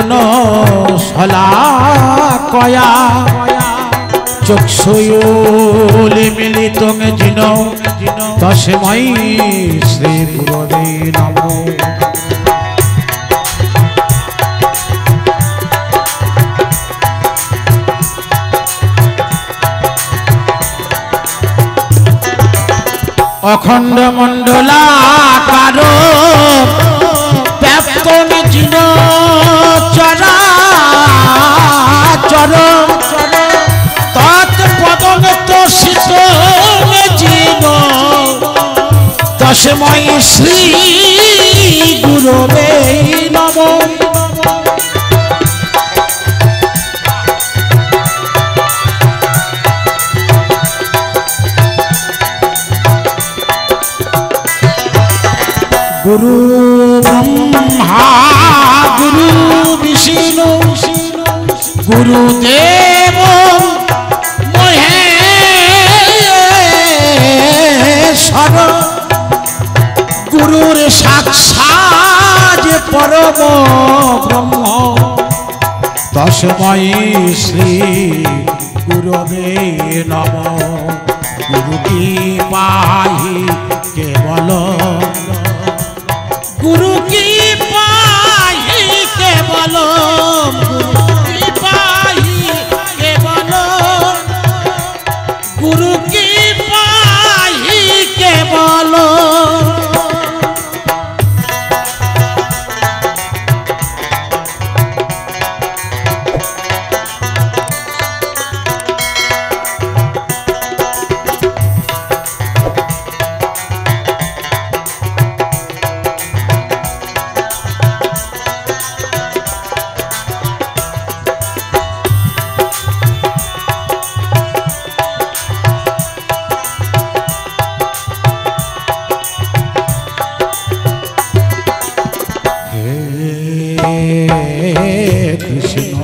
न सला कया चक्षुयुली मिलित जिन तस्मै श्री गुरवे नमो। अखंड मंडलाकार व्याप्त जिन चराचर तत्पदं तोषित जिन तस्मै श्री गुरवे नमो। गुरु ब्रह्मा गुरु विष्णु गुरुदेव महेश्वर गुरुर साक्षात् परम ब्रह्म तस्मै श्री गुरवे नमः। गुरु की पाहि केवल गुरु की पाहि केवल गुरु की पाहि केवल गुरु की पाहि केवल। कृष्ण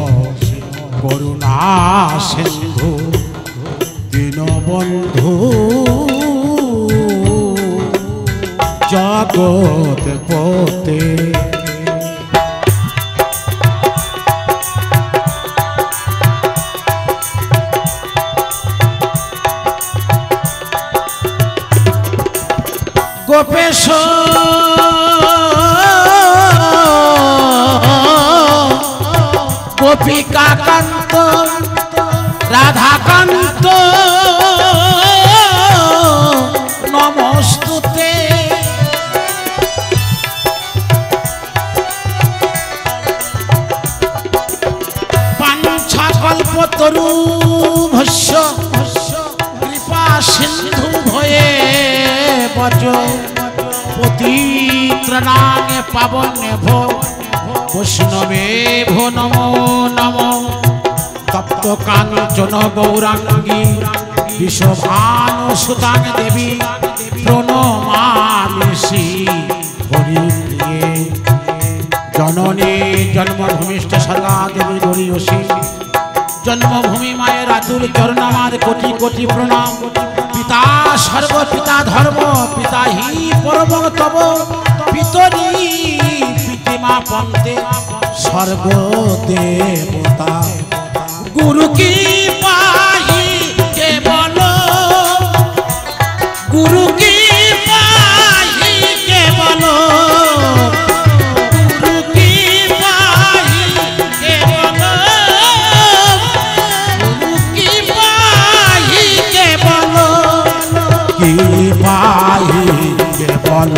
करुणा सिंधु दीनबंधु जगत पते गोपेश गोपिका कांत राधाकांत नमस्तुते। पांचाकल्पतरुभ्यश्च कृपा सिंधु भये बच पतित्रणाय पावनेभ्यो वैष्णवेभ्यो नमो नमो। तप्त कांचन गौरांगी विश्वभानुसुतां देवी प्रणमामि श्री हरिप्रिये। जननी जन्मभूमिष्ठ सर्गा देवी गौरीयसी जन्मभूमि मायर अतुल चरणामार कोटि कोटि प्रणाम। पिता सर्व पिता धर्म पिता ही परम तव पितरी पितिमा पंते सर्व देवता। गुरु की पाहि केवल गुरु की पाहि केवल गुरु की पाहि केवल गुरु की पाहि केवल की पाहि केवल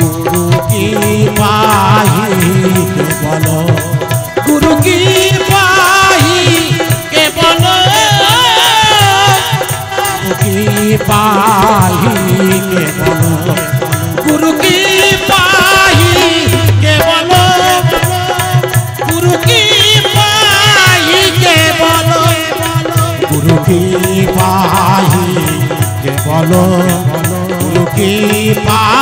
गुरु की पाहि केवल गुरु की पाहि केवल गुरु की पाहि केवल गुरु की पाहि केवल गुरु की पाहि केवल गुरु की पाहि केवल गुरु की पाहि